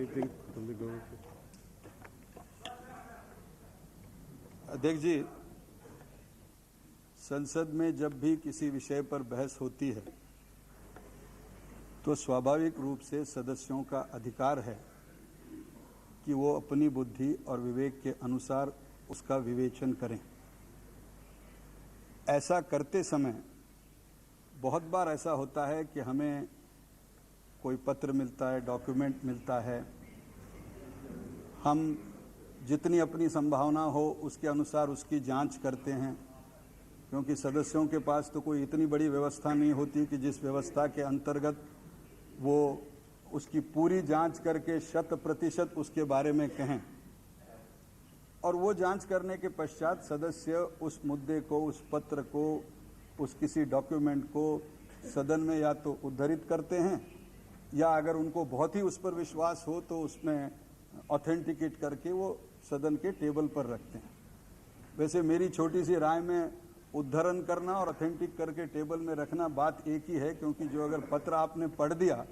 anything from the government? अध्यक्ष जी, संसद में जब भी किसी विषय पर बहस होती है तो स्वाभाविक रूप से सदस्यों का अधिकार है कि वो अपनी बुद्धि और विवेक के अनुसार उसका विवेचन करें। ऐसा करते समय बहुत बार ऐसा होता है कि हमें कोई पत्र मिलता है, डॉक्यूमेंट मिलता है, हम जितनी अपनी संभावना हो उसके अनुसार उसकी जांच करते हैं, क्योंकि सदस्यों के पास तो कोई इतनी बड़ी व्यवस्था नहीं होती कि जिस व्यवस्था के अंतर्गत वो उसकी पूरी जांच करके 100% उसके बारे में कहें। और वो जांच करने के पश्चात सदस्य उस मुद्दे को, उस पत्र को, उस किसी डॉक्यूमेंट को सदन में या तो उद्धृत करते हैं या अगर उनको बहुत ही उस पर विश्वास हो तो उसमें ऑथेंटिकेट करके वो सदन के टेबल पर रखते हैं। वैसे मेरी छोटी सी राय में उद्धरण करना और ऑथेंटिक करके टेबल में रखना बात एक ही है, क्योंकि जो अगर पत्र आपने पढ़ दिया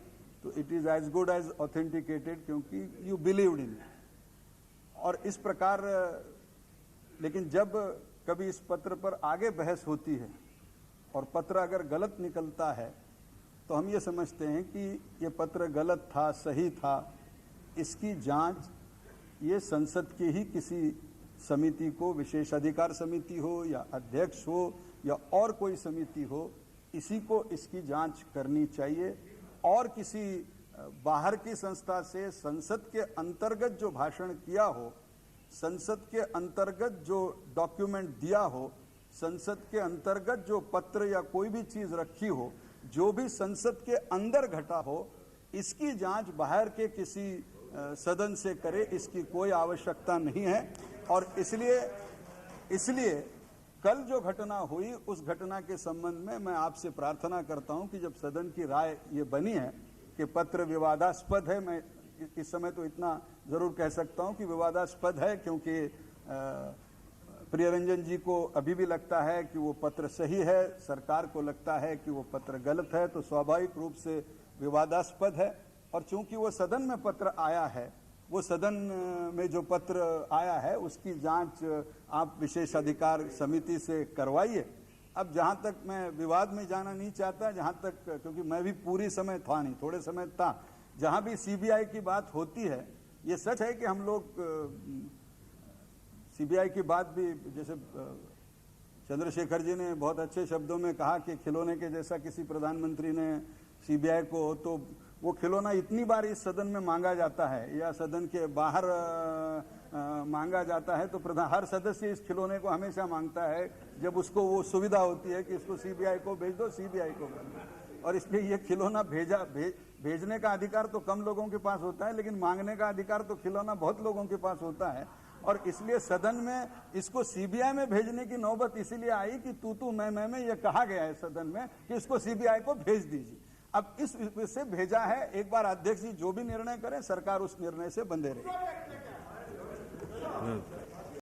तो it is as good as authenticated, क्योंकि यू बिलीव्ड इन। और इस प्रकार, लेकिन जब कभी इस पत्र पर आगे बहस होती है और पत्र अगर गलत निकलता है तो हम ये समझते हैं कि ये पत्र गलत था, सही था, इसकी जांच ये संसद की ही किसी समिति को, विशेषाधिकार समिति हो या अध्यक्ष हो या और कोई समिति हो, इसी को इसकी जांच करनी चाहिए। और किसी बाहर की संस्था से संसद के अंतर्गत जो भाषण किया हो, संसद के अंतर्गत जो डॉक्यूमेंट दिया हो, संसद के अंतर्गत जो पत्र या कोई भी चीज रखी हो, जो भी संसद के अंदर घटा हो, इसकी जांच बाहर के किसी सदन से करे, इसकी कोई आवश्यकता नहीं है। और इसलिए कल जो घटना हुई उस घटना के संबंध में मैं आपसे प्रार्थना करता हूं कि जब सदन की राय ये बनी है कि पत्र विवादास्पद है, मैं इस समय तो इतना जरूर कह सकता हूं कि विवादास्पद है, क्योंकि प्रियरंजन जी को अभी भी लगता है कि वो पत्र सही है, सरकार को लगता है कि वो पत्र गलत है, तो स्वाभाविक रूप से विवादास्पद है। और चूंकि वो सदन में पत्र आया है, वो सदन में जो पत्र आया है उसकी जांच आप विशेषाधिकार समिति से करवाइए। अब जहां तक मैं विवाद में जाना नहीं चाहता, जहां तक, क्योंकि मैं भी पूरी समय था नहीं, थोड़े समय था, जहां भी सीबीआई की बात होती है, ये सच है कि हम लोग सीबीआई की बात भी, जैसे चंद्रशेखर जी ने बहुत अच्छे शब्दों में कहा कि खिलौने के जैसा किसी प्रधानमंत्री ने सीबीआई को, तो वो खिलौना इतनी बार इस सदन में मांगा जाता है या सदन के बाहर मांगा जाता है, तो हर सदस्य इस खिलौने को हमेशा मांगता है जब उसको वो सुविधा होती है कि इसको सीबीआई को भेज दो, सीबीआई को भेज दो। और इसलिए ये खिलौना भेजने का अधिकार तो कम लोगों के पास होता है, लेकिन मांगने का अधिकार तो खिलौना बहुत लोगों के पास होता है। और इसलिए सदन में इसको सीबीआई में भेजने की नौबत इसीलिए आई कि तू मैं में ये कहा गया है सदन में कि इसको सीबीआई को भेज दीजिए। अब इस से भेजा है, एक बार अध्यक्ष जी जो भी निर्णय करें, सरकार उस निर्णय से बंधे रहे।